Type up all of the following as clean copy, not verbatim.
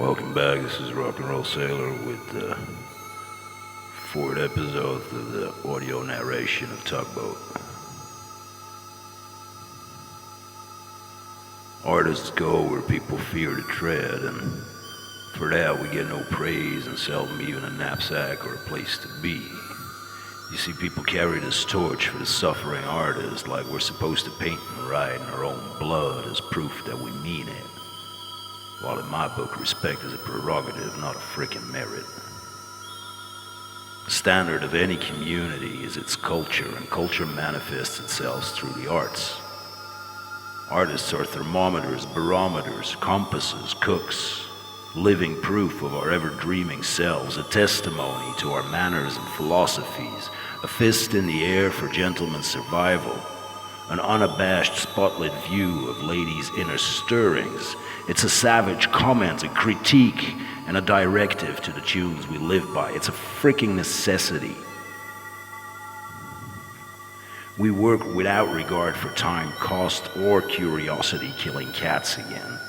Welcome back. This is Rocknrollsailor with the fourth episode of the audio narration of Tugboat. Artists go where people fear to tread, and for that we get no praise and seldom even a knapsack or a place to be. You see, people carry this torch for the suffering artist like we're supposed to paint and write in our own blood as proof that we mean it. While in my book, respect is a prerogative, not a frickin' merit. The standard of any community is its culture, and culture manifests itself through the arts. Artists are thermometers, barometers, compasses, cooks, living proof of our ever-dreaming selves, a testimony to our manners and philosophies, a fist in the air for gentlemen's survival, an unabashed spotlit view of ladies' inner stirrings. It's a savage comment, a critique, and a directive to the tunes we live by. It's a freaking necessity. We work without regard for time, cost, or curiosity, killing cats again.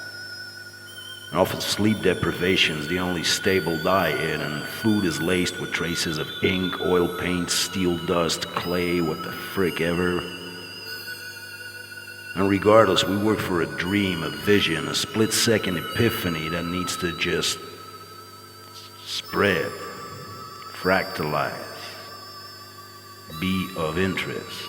And often sleep deprivation is the only stable diet, and food is laced with traces of ink, oil paint, steel dust, clay, what the frick ever. And regardless, we work for a dream, a vision, a split-second epiphany that needs to just spread, fractalize, be of interest.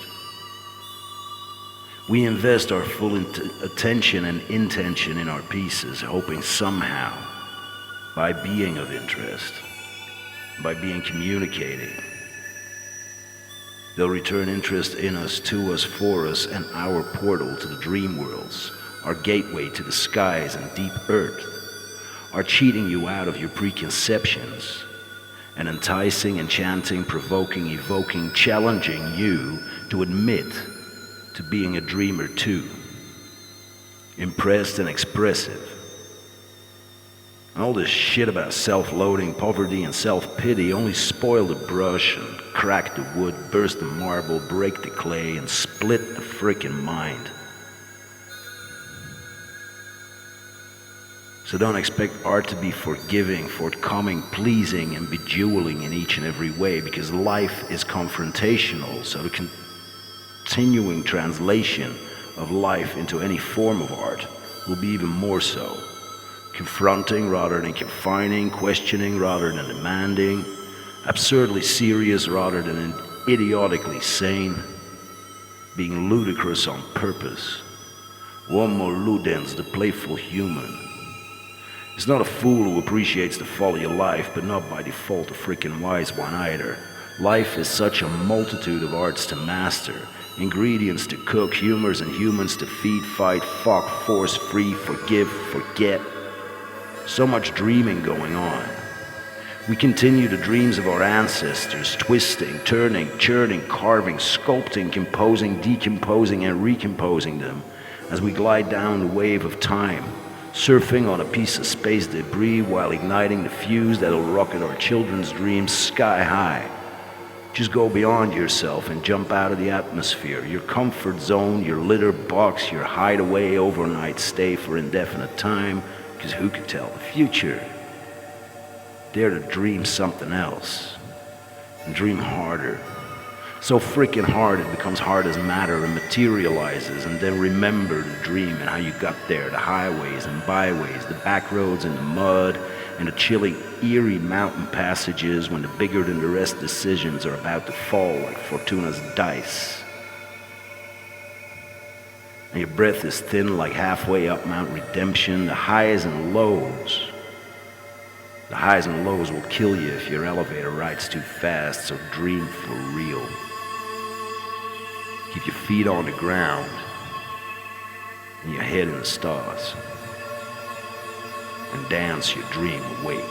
We invest our full attention and intention in our pieces, hoping somehow, by being of interest, by being communicating, they'll return interest in us, to us, for us, and our portal to the dream worlds, our gateway to the skies and deep earth, are cheating you out of your preconceptions, and enticing, enchanting, provoking, evoking, challenging you to admit to being a dreamer too, impressed and expressive. And all this shit about self-loathing, poverty, and self-pity only spoil the brush and crack the wood, burst the marble, break the clay, and split the frickin' mind. So don't expect art to be forgiving, forthcoming, pleasing, and bejeweling in each and every way, because life is confrontational, so the continuing translation of life into any form of art will be even more so. Confronting rather than confining, questioning rather than demanding, absurdly serious rather than idiotically sane, being ludicrous on purpose. One more ludens, the playful human. It's not a fool who appreciates the folly of life, but not by default a frickin' wise one either. Life is such a multitude of arts to master, ingredients to cook, humors and humans to feed, fight, fuck, force, free, forgive, forget. So much dreaming going on. We continue the dreams of our ancestors, twisting, turning, churning, carving, sculpting, composing, decomposing, and recomposing them as we glide down the wave of time, surfing on a piece of space debris while igniting the fuse that'll rocket our children's dreams sky high. Just go beyond yourself and jump out of the atmosphere, your comfort zone, your litter box, your hideaway overnight stay for indefinite time, because who could tell the future? Dare to dream something else, and dream harder. So frickin' hard it becomes hard as matter and materializes, and then remember the dream and how you got there, the highways and byways, the back roads and the mud, and the chilly, eerie mountain passages when the bigger-than-the-rest decisions are about to fall like Fortuna's dice. And your breath is thin like halfway up Mount Redemption, the highs and lows. The highs and lows will kill you if your elevator rides too fast, so dream for real. Keep your feet on the ground and your head in the stars. And dance your dream awake.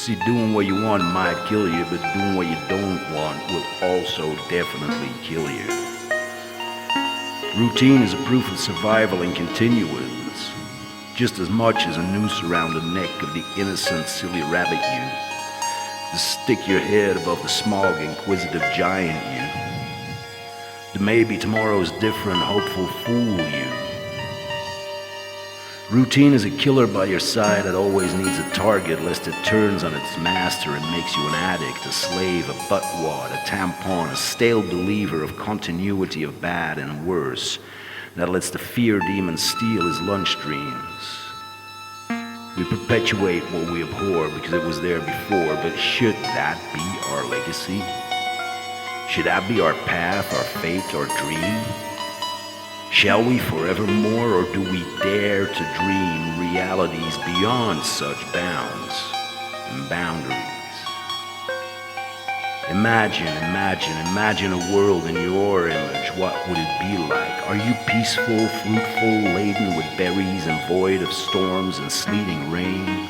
See, doing what you want might kill you, but doing what you don't want will also definitely kill you. Routine is a proof of survival and continuance, just as much as a noose around the neck of the innocent, silly rabbit you. To stick your head above the smog, inquisitive giant you. The maybe tomorrow's different, hopeful fool you. Routine is a killer by your side that always needs a target lest it turns on its master and makes you an addict, a slave, a buttwad, a tampon, a stale believer of continuity of bad and worse that lets the fear demon steal his lunch dreams. We perpetuate what we abhor because it was there before, but should that be our legacy? Should that be our path, our fate, our dream? Shall we forevermore, or do we dare to dream realities beyond such bounds and boundaries? Imagine a world in your image. What would it be like? Are you peaceful, fruitful, laden with berries and void of storms and sleeting rain?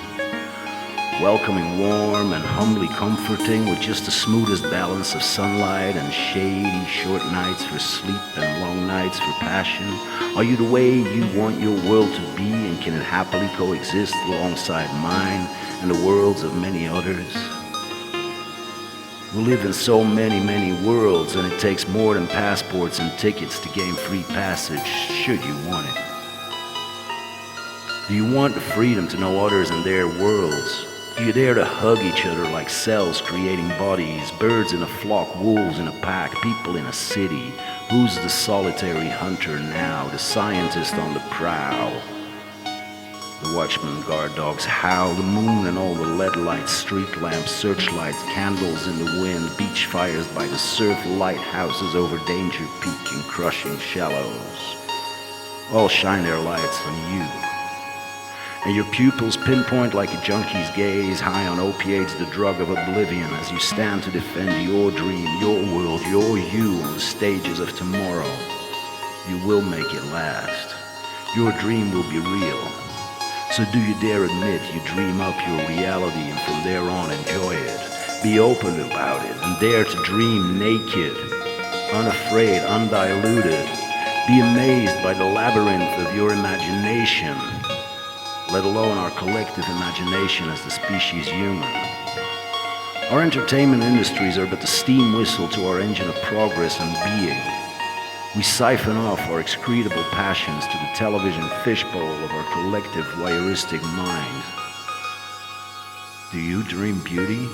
Welcoming, warm, and humbly comforting with just the smoothest balance of sunlight and shade, short nights for sleep and long nights for passion? Are you the way you want your world to be, and can it happily coexist alongside mine and the worlds of many others? We live in so many worlds, and it takes more than passports and tickets to gain free passage, should you want it. Do you want the freedom to know others and their worlds? Do you dare to hug each other like cells creating bodies, birds in a flock, wolves in a pack, people in a city? Who's the solitary hunter now, the scientist on the prowl? The watchman, guard dogs howl, the moon and all the lead lights, street lamps, searchlights, candles in the wind, beach fires by the surf, lighthouses over Danger Peak and crushing shallows. All shine their lights on you. And your pupils pinpoint like a junkie's gaze, high on opiates, the drug of oblivion, as you stand to defend your dream, your world, your you on the stages of tomorrow. You will make it last. Your dream will be real. So do you dare admit you dream up your reality, and from there on enjoy it? Be open about it and dare to dream naked, unafraid, undiluted. Be amazed by the labyrinth of your imagination, let alone our collective imagination as the species human. Our entertainment industries are but the steam whistle to our engine of progress and being. We siphon off our excretable passions to the television fishbowl of our collective voyeuristic mind. Do you dream beauty?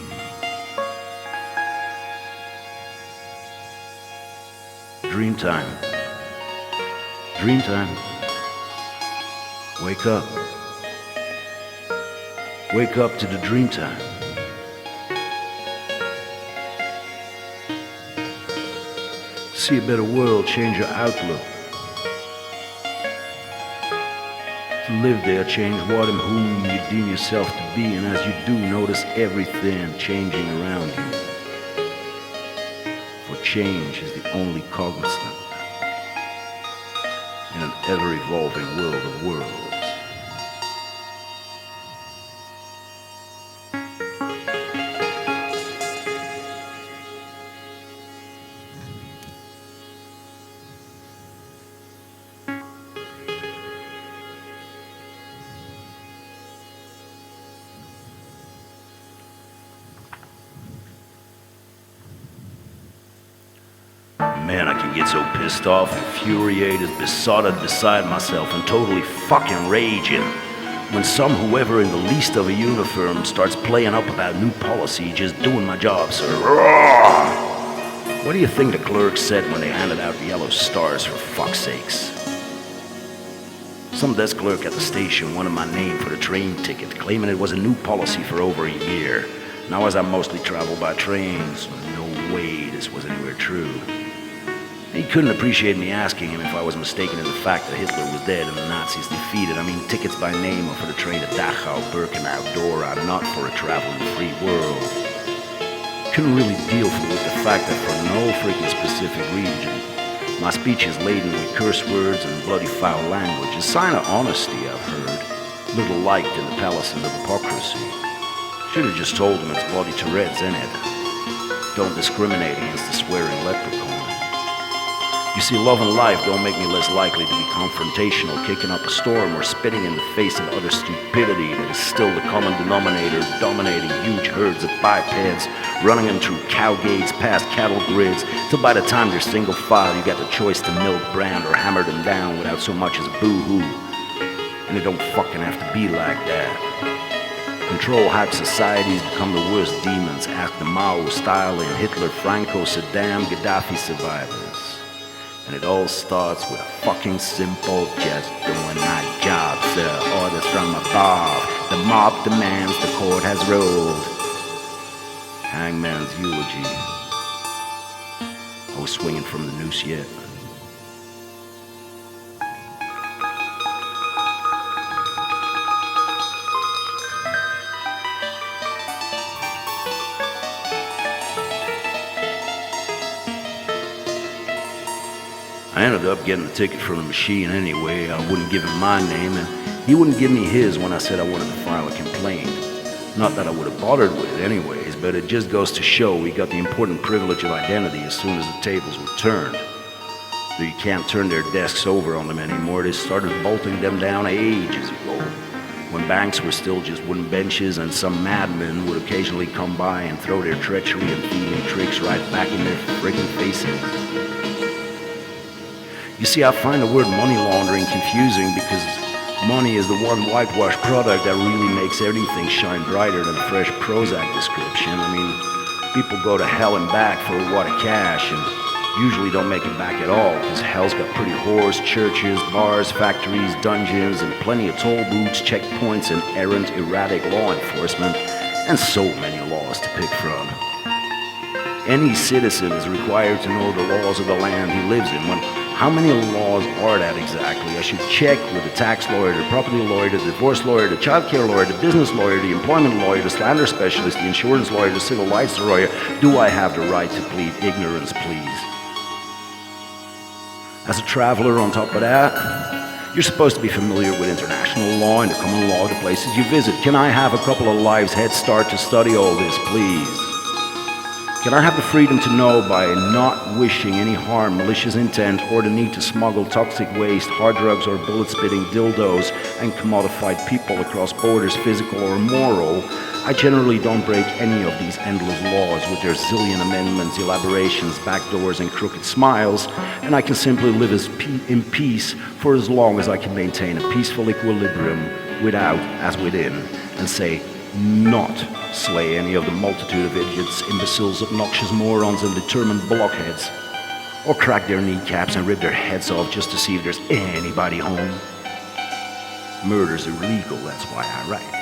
Dream time. Dream time. Wake up. Wake up to the dream time. See a better world, change your outlook. To live there, change what and whom you deem yourself to be, and as you do, notice everything changing around you. For change is the only constant in an ever-evolving world of worlds. Man, I can get so pissed off, infuriated, besotted, beside myself, and totally fucking raging when whoever in the least of a uniform starts playing up about new policy, just doing my job, sir. What do you think the clerks said when they handed out yellow stars, for fuck's sakes? Some desk clerk at the station wanted my name for the train ticket, claiming it was a new policy for over a year. Now, as I mostly travel by trains, no way this was anywhere true. He couldn't appreciate me asking him if I was mistaken in the fact that Hitler was dead and the Nazis defeated. I mean, tickets by name are for the train to Dachau, Birkenau, Dora, not for a traveling free world. Couldn't really deal with the fact that for no freaking specific reason, my speech is laden with curse words and bloody foul language, a sign of honesty, I've heard, little liked in the palaces of hypocrisy. Should have just told him it's bloody Tourette's, innit? Don't discriminate against the swearing leprechaun. You see, love and life don't make me less likely to be confrontational, kicking up a storm, or spitting in the face of utter stupidity that is still the common denominator, dominating huge herds of bipeds, running them through cow gates, past cattle grids, till by the time they're single file, you got the choice to milk, brand, or hammer them down without so much as boo-hoo. And it don't fucking have to be like that. Control-hack societies become the worst demons. Ask the Mao, Stalin, Hitler, Franco, Saddam, Gaddafi survivors. And it all starts with a fucking simple just doing my job, sir. Orders from above. The mob demands, the court has ruled. Hangman's eulogy. I was swinging from the noose yet. I ended up getting the ticket from the machine anyway. I wouldn't give him my name, and he wouldn't give me his when I said I wanted to file a complaint. Not that I would have bothered with it anyways, but it just goes to show we got the important privilege of identity as soon as the tables were turned. Though you can't turn their desks over on them anymore, they started bolting them down ages ago, when banks were still just wooden benches and some madmen would occasionally come by and throw their treachery and thieving tricks right back in their freaking faces. You see, I find the word money laundering confusing because money is the one whitewashed product that really makes everything shine brighter than a fresh Prozac description. I mean, people go to hell and back for a wad of cash and usually don't make it back at all because hell's got pretty whores, churches, bars, factories, dungeons, and plenty of toll booths, checkpoints, and errant, erratic law enforcement, and so many laws to pick from. Any citizen is required to know the laws of the land he lives in. How many laws are that exactly? I should check with the tax lawyer, the property lawyer, the divorce lawyer, the child care lawyer, the business lawyer, the employment lawyer, the slander specialist, the insurance lawyer, the civil rights lawyer. Do I have the right to plead ignorance, please? As a traveler on top of that, you're supposed to be familiar with international law and the common law of the places you visit. Can I have a couple of lives head start to study all this, please? Can I have the freedom to know by not wishing any harm, malicious intent, or the need to smuggle toxic waste, hard drugs, or bullet-spitting dildos and commodified people across borders, physical or moral? I generally don't break any of these endless laws with their zillion amendments, elaborations, backdoors, and crooked smiles, and I can simply live in peace for as long as I can maintain a peaceful equilibrium without as within, and say, not slay any of the multitude of idiots, imbeciles, obnoxious morons, and determined blockheads, or crack their kneecaps and rip their heads off just to see if there's anybody home. Murder's illegal, that's why I write.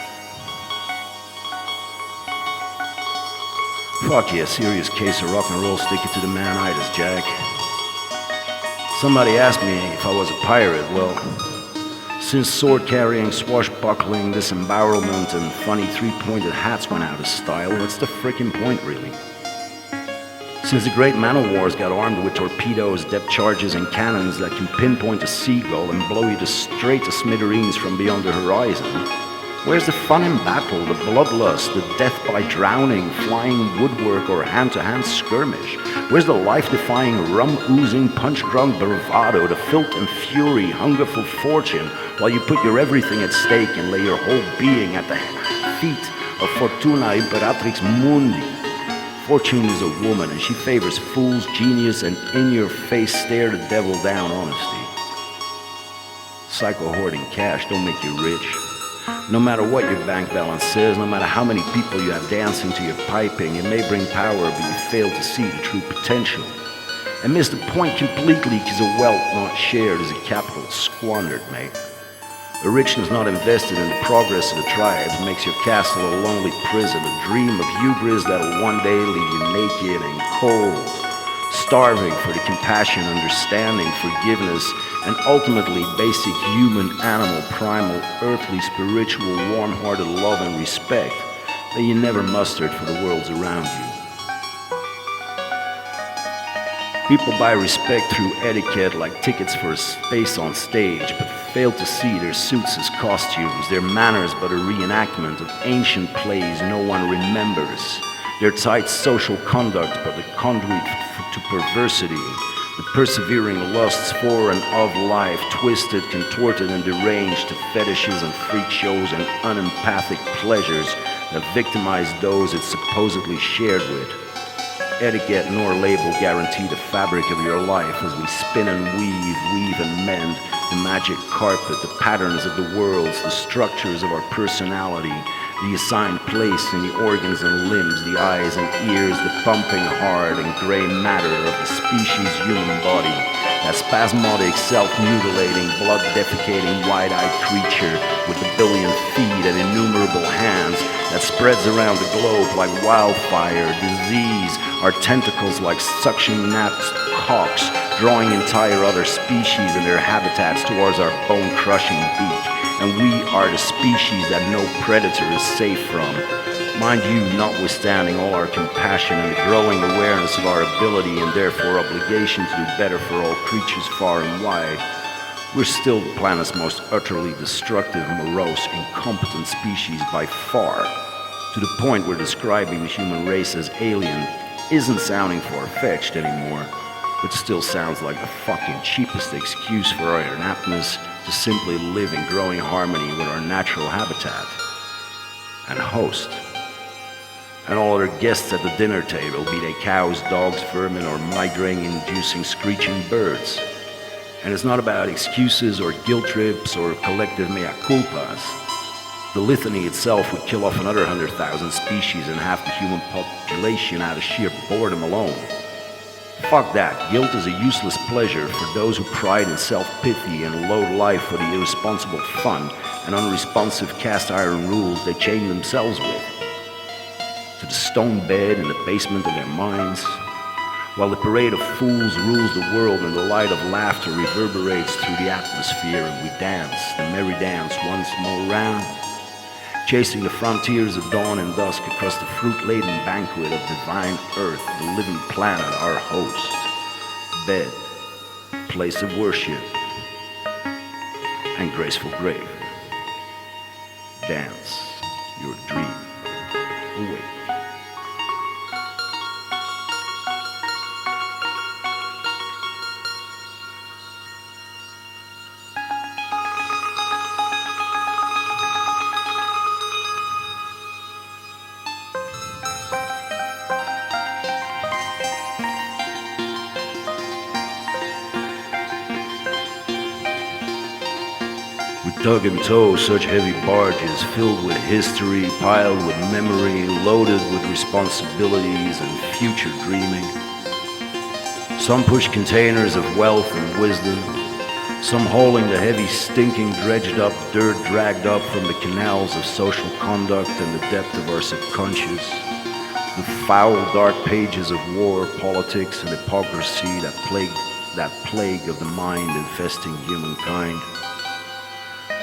Fuck yeah, serious case of rock and roll, stick it to the man-itis, Jack. Somebody asked me if I was a pirate. Well, since sword-carrying, swashbuckling, disembowelment, and funny three-pointed hats went out of style, what's the frickin' point, really? Since the great man-o'-wars got armed with torpedoes, depth charges, and cannons that can pinpoint a seagull and blow you straight to smithereens from beyond the horizon, where's the fun in battle, the bloodlust, the death by drowning, flying woodwork, or hand-to-hand skirmish? Where's the life-defying, rum-oozing, punch-drunk bravado, the filth and fury, hunger for fortune, while you put your everything at stake and lay your whole being at the feet of Fortuna Imperatrix Mundi? Fortune is a woman, and she favors fools, genius, and in-your-face stare the devil down honesty. Psycho-hoarding cash don't make you rich. No matter what your bank balance says, no matter how many people you have dancing to your piping, it may bring power, but you fail to see the true potential. And miss the point completely because a wealth not shared is a capital squandered, mate. A richness not invested in the progress of the tribes makes your castle a lonely prison, a dream of hubris that'll one day leave you naked and cold, starving for the compassion, understanding, forgiveness, and ultimately basic human, animal, primal, earthly, spiritual, warm-hearted love and respect that you never mustered for the worlds around you. People buy respect through etiquette like tickets for a space on stage, but fail to see their suits as costumes, their manners but a reenactment of ancient plays no one remembers, their tight social conduct but the conduit to perversity, the persevering lusts for and of life, twisted, contorted, and deranged to fetishes and freak shows and unempathic pleasures that victimize those it supposedly shared with. Etiquette nor label guarantee the fabric of your life as we spin and weave and mend the magic carpet, the patterns of the worlds, the structures of our personality, the assigned place in the organs and limbs, the eyes and ears, the pumping heart and gray matter of the species human body, that spasmodic, self-mutilating, blood-defecating, wide-eyed creature with a billion feet and innumerable hands that spreads around the globe like wildfire, disease, our tentacles like suction-napped cocks, drawing entire other species and their habitats towards our bone-crushing beak. And we are the species that no predator is safe from. Mind you, notwithstanding all our compassion and the growing awareness of our ability and therefore obligation to do better for all creatures far and wide, we're still the planet's most utterly destructive, morose, incompetent species by far, to the point where describing the human race as alien isn't sounding far-fetched anymore, but still sounds like the fucking cheapest excuse for our inaptness to simply live in growing harmony with our natural habitat and host. And all other guests at the dinner table, be they cows, dogs, vermin, or migraine-inducing screeching birds. And it's not about excuses or guilt trips or collective mea culpas. The litany itself would kill off another 100,000 species and half the human population out of sheer boredom alone. Fuck that. Guilt is a useless pleasure for those who pride in self-pity and loathe life for the irresponsible fun and unresponsive cast-iron rules they chain themselves with to the stone bed in the basement of their minds, while the parade of fools rules the world and the light of laughter reverberates through the atmosphere and we dance, the merry dance once more round, chasing the frontiers of dawn and dusk across the fruit-laden banquet of divine earth, the living planet, our host, bed, place of worship, and graceful grave. Dance your dream awake. Tug and tow such heavy barges filled with history, piled with memory, loaded with responsibilities and future dreaming. Some push containers of wealth and wisdom, some hauling the heavy, stinking, dredged up dirt dragged up from the canals of social conduct and the depth of our subconscious, the foul, dark pages of war, politics, and hypocrisy that plague of the mind infesting humankind.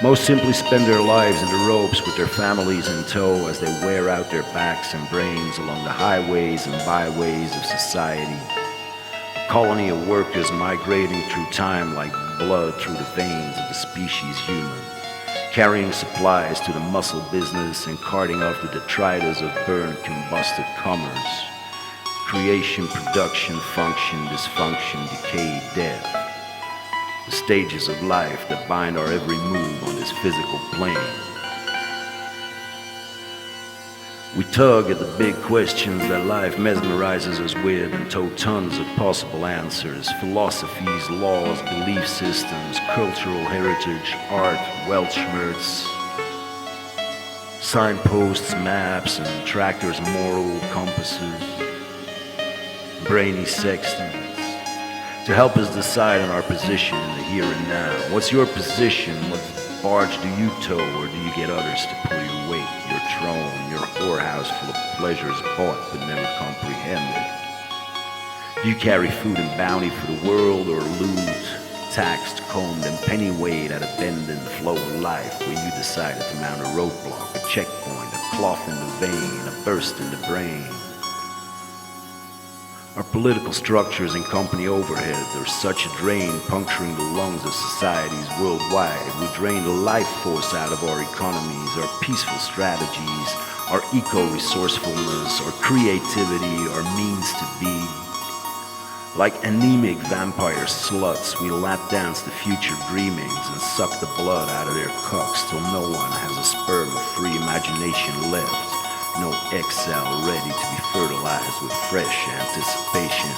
Most simply spend their lives in the ropes with their families in tow as they wear out their backs and brains along the highways and byways of society. A colony of workers migrating through time like blood through the veins of the species human, carrying supplies to the muscle business and carting off the detritus of burned, combusted commerce. Creation, production, function, dysfunction, decay, death. The stages of life that bind our every move on this physical plane. We tug at the big questions that life mesmerizes us with and tow tons of possible answers, philosophies, laws, belief systems, cultural heritage, art, Weltschmerz, signposts, maps, and trackers, moral compasses, brainy sextants, to help us decide on our position in the here and now. What's your position? What barge do you tow, or do you get others to pull your weight, your throne, your whorehouse full of pleasures bought but never comprehended? Do you carry food and bounty for the world, or loot, taxed, combed, and penny-weighed at a bend in the flow of life where you decided to mount a roadblock, a checkpoint, a cloth in the vein, a burst in the brain? Our political structures and company overhead are such a drain, puncturing the lungs of societies worldwide. We drain the life force out of our economies, our peaceful strategies, our eco-resourcefulness, our creativity, our means to be. Like anemic vampire sluts, we lap dance the future dreamings and suck the blood out of their cocks till no one has a sperm of free imagination left, no egg cell ready to be fertilized with fresh anticipation.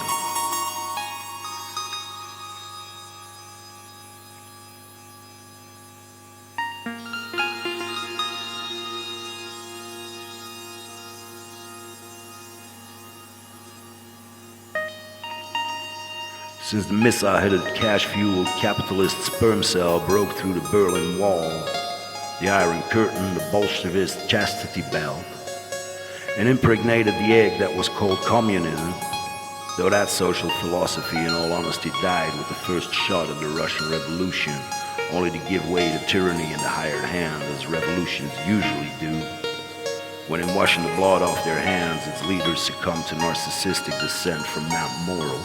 Since the missile-headed cash-fueled capitalist sperm cell broke through the Berlin Wall, the Iron Curtain, the Bolshevist chastity belt, and impregnated the egg that was called communism, though that social philosophy in all honesty died with the first shot of the Russian Revolution, only to give way to tyranny in the hired hand as revolutions usually do. When in washing the blood off their hands, its leaders succumbed to narcissistic descent from Mount Morel.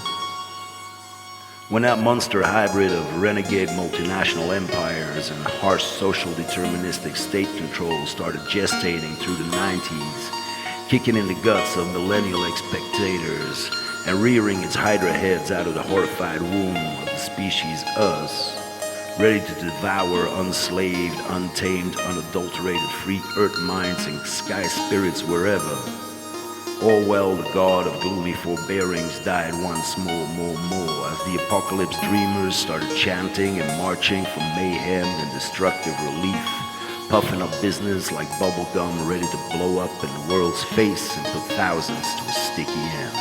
When that monster hybrid of renegade multinational empires and harsh social deterministic state control started gestating through the 90s, kicking in the guts of millennial expectators and rearing its hydra heads out of the horrified womb of the species us, ready to devour unslaved, untamed, unadulterated free earth minds and sky spirits wherever, Orwell, the god of gloomy forbearings, died once more as the apocalypse dreamers started chanting and marching from mayhem and destructive relief, puffing up business like bubblegum ready to blow up in the world's face and put thousands to a sticky end.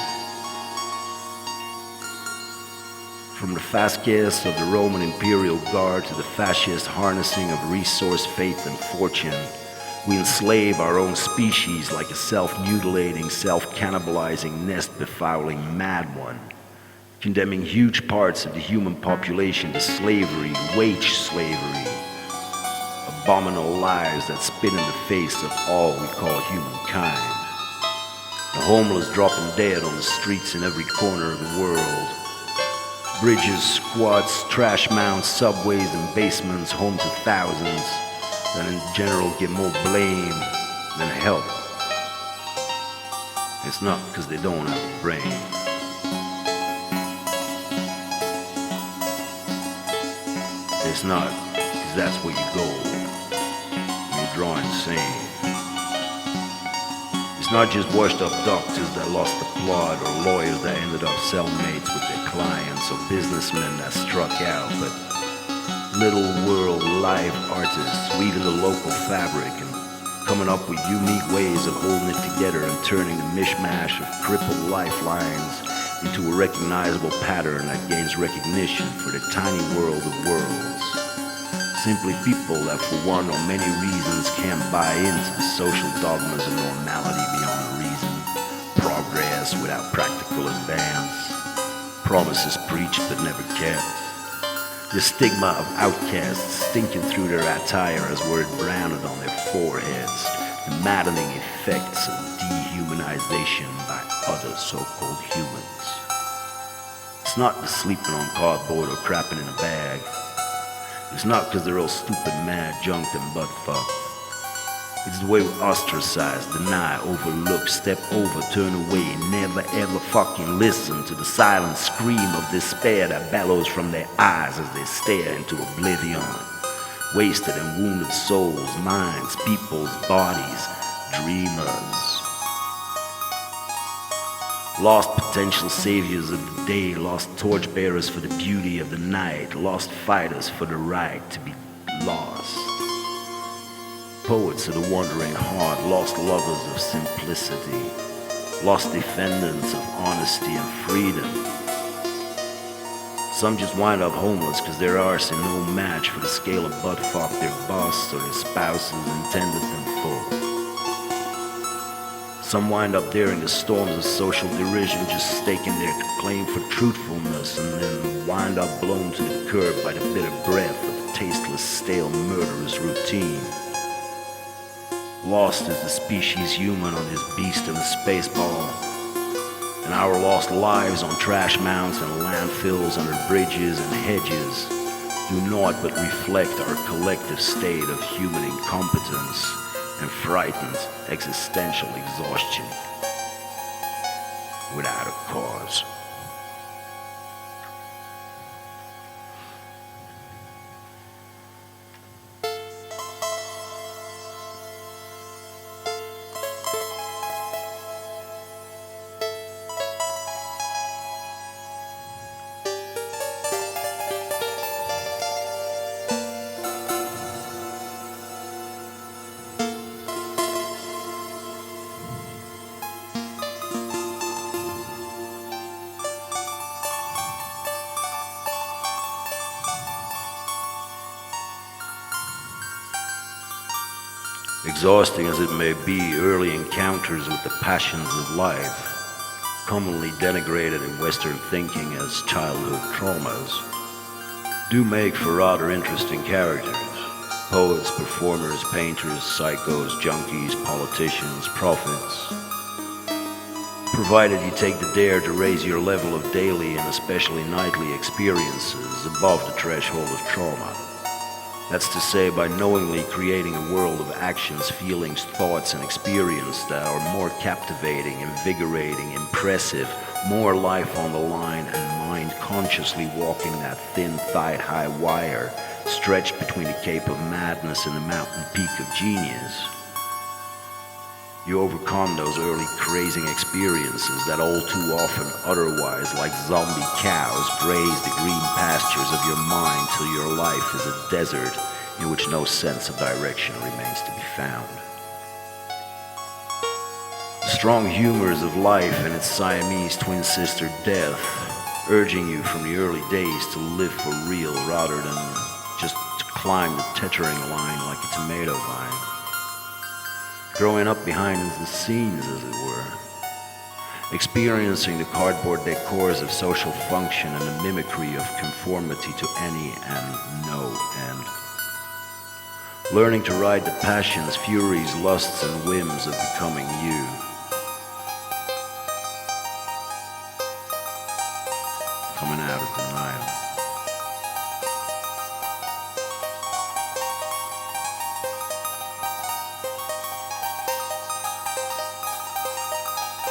From the fasces of the Roman imperial guard to the fascist harnessing of resource, faith, and fortune, we enslave our own species like a self-mutilating, self-cannibalizing, nest-befouling mad one, condemning huge parts of the human population to slavery, wage slavery, abominable lives that spit in the face of all we call humankind. The homeless dropping dead on the streets in every corner of the world. Bridges, squats, trash mounds, subways, and basements home to thousands that in general get more blame than help. It's not because they don't have a brain. It's not because that's where you go when you're drawing insane. It's not just washed up doctors that lost the plot or lawyers that ended up cellmates with their clients or businessmen that struck out, but little world live artists weaving the local fabric and coming up with unique ways of holding it together and turning the mishmash of crippled lifelines into a recognizable pattern that gains recognition for the tiny world of worlds. Simply people that for one or many reasons can't buy into the social dogmas of normality beyond reason, progress without practical advance, promises preached but never kept. The stigma of outcasts stinking through their attire as were it branded on their foreheads, the maddening effects of dehumanization by other so-called humans. It's not the sleeping on cardboard or crapping in a bag. It's not because they're all stupid, mad, junked, and butt-fucked. It's the way we ostracize, deny, overlook, step over, turn away, never ever fucking listen to the silent scream of despair that bellows from their eyes as they stare into oblivion. Wasted and wounded souls, minds, peoples, bodies, dreamers. Lost potential saviors of the day, lost torchbearers for the beauty of the night, lost fighters for the right to be lost. Poets of the wandering heart, lost lovers of simplicity, lost defendants of honesty and freedom. Some just wind up homeless because their arse is no match for the scale of buttfuck their boss or their spouses intended them for. Some wind up there in the storms of social derision, just staking their claim for truthfulness, and then wind up blown to the curb by the bitter breath of a tasteless, stale, murderous routine. Lost is the species human on this beast of a space ball, and our lost lives on trash mounds and landfills under bridges and hedges do not but reflect our collective state of human incompetence and frightened existential exhaustion without a cause. Exhausting as it may be, early encounters with the passions of life, commonly denigrated in Western thinking as childhood traumas, do make for rather interesting characters. Poets, performers, painters, psychos, junkies, politicians, prophets. Provided you take the dare to raise your level of daily and especially nightly experiences above the threshold of trauma. That's to say, by knowingly creating a world of actions, feelings, thoughts, and experience that are more captivating, invigorating, impressive, more life on the line, and mind consciously walking that thin, thigh-high wire stretched between the Cape of Madness and the mountain peak of genius. You overcome those early crazing experiences that all too often otherwise, like zombie cows, graze the green pastures of your mind till your life is a desert in which no sense of direction remains to be found. The strong humors of life and its Siamese twin sister death, urging you from the early days to live for real rather than just to climb the tethering line like a tomato vine. Growing up behind the scenes, as it were, experiencing the cardboard decors of social function and the mimicry of conformity to any and no end. Learning to ride the passions, furies, lusts, and whims of becoming you. Coming out of denial.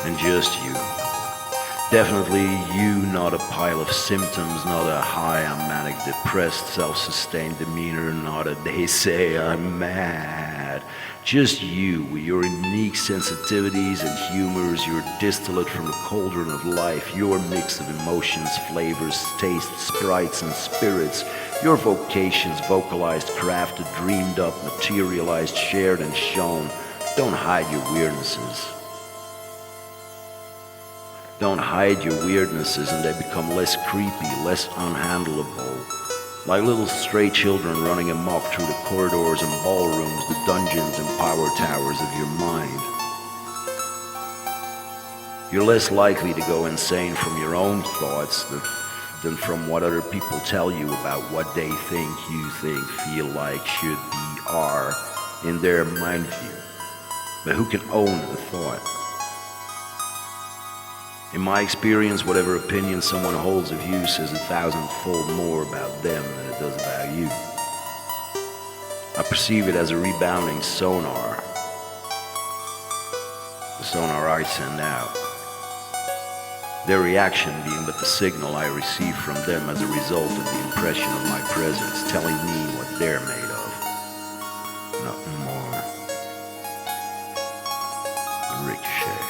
And just you. Definitely you, not a pile of symptoms, not a high, I'm manic, depressed, self-sustained demeanor, not a they say I'm mad. Just you, with your unique sensitivities and humors, your distillate from the cauldron of life, your mix of emotions, flavors, tastes, sprites, and spirits, your vocations, vocalized, crafted, dreamed up, materialized, shared, and shown. Don't hide your weirdnesses. Don't hide your weirdnesses and they become less creepy, less unhandleable. Like little stray children running amok through the corridors and ballrooms, the dungeons and power towers of your mind. You're less likely to go insane from your own thoughts than from what other people tell you about what they think, you think, feel like, should be, are, in their mind view. But who can own a thought? In my experience, whatever opinion someone holds of you says 1,000-fold more about them than it does about you. I perceive it as a rebounding sonar. The sonar I send out. Their reaction being but the signal I receive from them as a result of the impression of my presence, telling me what they're made of. Nothing more. Ricochet.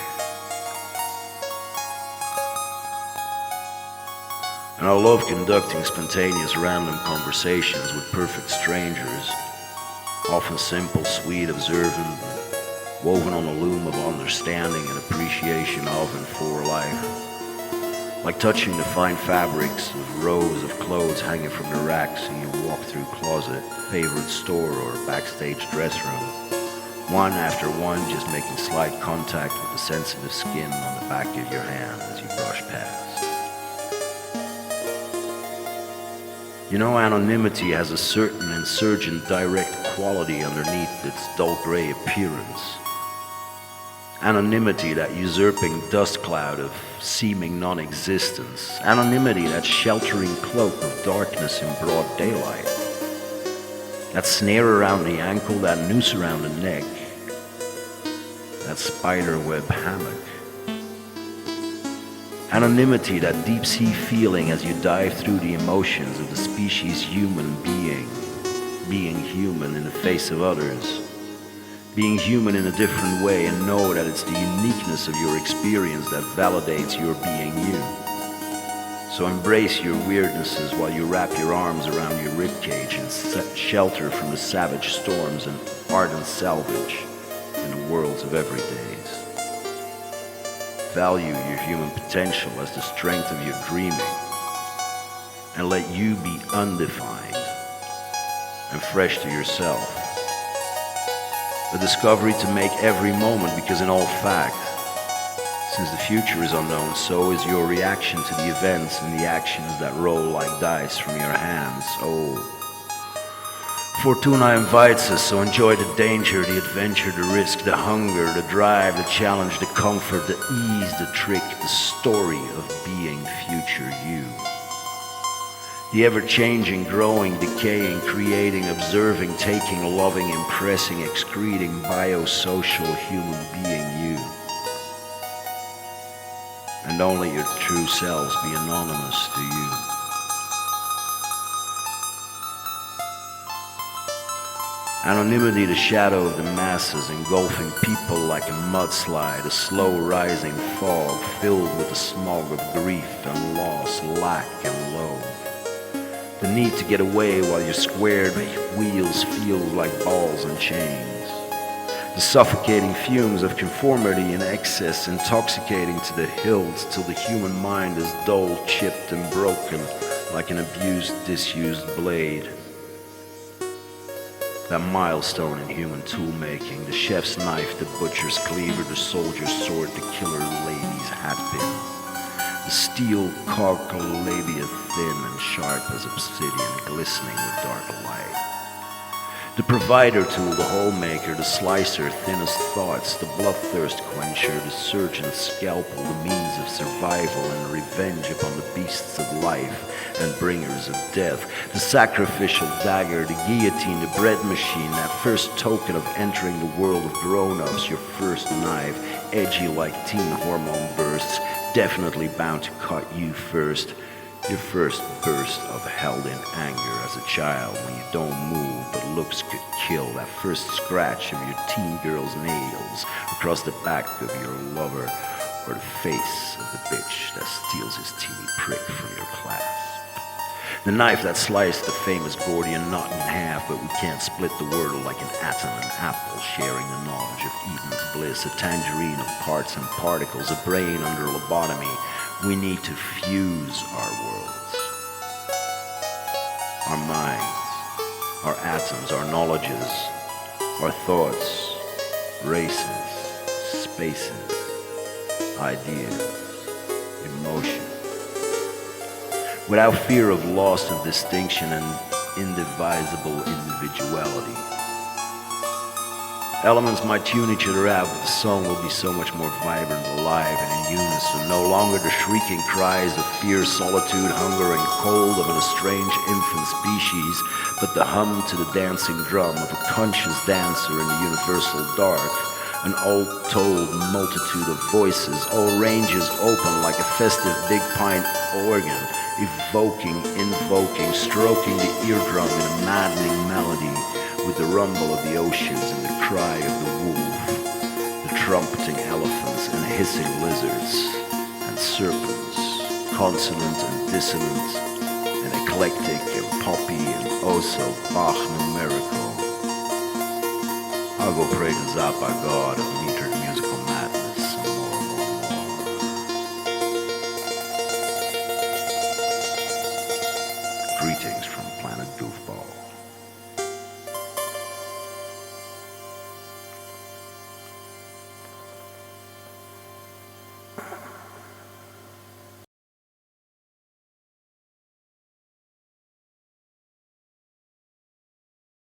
And I love conducting spontaneous random conversations with perfect strangers, often simple, sweet, observant, woven on a loom of understanding and appreciation of and for life. Like touching the fine fabrics of rows of clothes hanging from the racks in your walk-through closet, favorite store, or backstage dress room. One after one, just making slight contact with the sensitive skin on the back of your hand as you brush past. You know, anonymity has a certain insurgent direct quality underneath its dull gray appearance. Anonymity, that usurping dust cloud of seeming non-existence. Anonymity, that sheltering cloak of darkness in broad daylight. That snare around the ankle, that noose around the neck. That spiderweb hammock. Anonymity, that deep-sea feeling as you dive through the emotions of the species human being human in the face of others, being human in a different way, and know that it's the uniqueness of your experience that validates your being you. So embrace your weirdnesses while you wrap your arms around your ribcage and shelter from the savage storms and ardent salvage in the worlds of everydays. Value your human potential as the strength of your dreaming, and let you be undefined and fresh to yourself. A discovery to make every moment, because in all fact, since the future is unknown, so is your reaction to the events and the actions that roll like dice from your hands. Oh, Fortuna invites us, so enjoy the danger, the adventure, the risk, the hunger, the drive, the challenge, the comfort, the ease, the trick, the story of being future you. The ever-changing, growing, decaying, creating, observing, taking, loving, impressing, excreting, biosocial human being you. And don't let your true selves be anonymous to you. Anonymity, the shadow of the masses, engulfing people like a mudslide, a slow rising fog filled with the smog of grief and loss, lack and loathe. The need to get away while your squared wheels feel like balls and chains. The suffocating fumes of conformity and excess, intoxicating to the hills till the human mind is dull, chipped and broken like an abused, disused blade. That milestone in human tool-making, the chef's knife, the butcher's cleaver, the soldier's sword, the killer lady's hatpin. The steel cockle labia thin and sharp as obsidian, glistening with dark light. The provider tool, the homemaker, the slicer, thinnest thoughts, the bloodthirst quencher, the surgeon's scalpel, the means of survival and revenge upon the beasts of life and bringers of death. The sacrificial dagger, the guillotine, the bread machine, that first token of entering the world of grown-ups, your first knife, edgy like teen hormone bursts, definitely bound to cut you first. Your first burst of held-in anger as a child when you don't move but looks could kill. That first scratch of your teen girl's nails across the back of your lover, or the face of the bitch that steals his teeny prick from your clasp. The knife that sliced the famous Gordian knot in half, but we can't split the wordle like an atom and apple, sharing the knowledge of Eden's bliss, a tangerine of parts and particles, a brain under lobotomy. We need to fuse our worlds, our minds, our atoms, our knowledges, our thoughts, races, spaces, ideas, emotion, without fear of loss of distinction and indivisible individuality. Elements might tune each other out, but the song will be so much more vibrant, alive, and in unison. No longer the shrieking cries of fear, solitude, hunger, and cold of an estranged infant species, but the hum to the dancing drum of a conscious dancer in the universal dark. An all-told multitude of voices, all ranges open like a festive big pint organ, evoking, invoking, stroking the eardrum in a maddening melody, with the rumble of the oceans and the cry of the wolf, the trumpeting elephants and hissing lizards and serpents, consonant and dissonant, and eclectic and poppy and also Bach numerical. I'll go pray to Zappa, god of metered musical madness, and more. Greetings from Planet Goofball.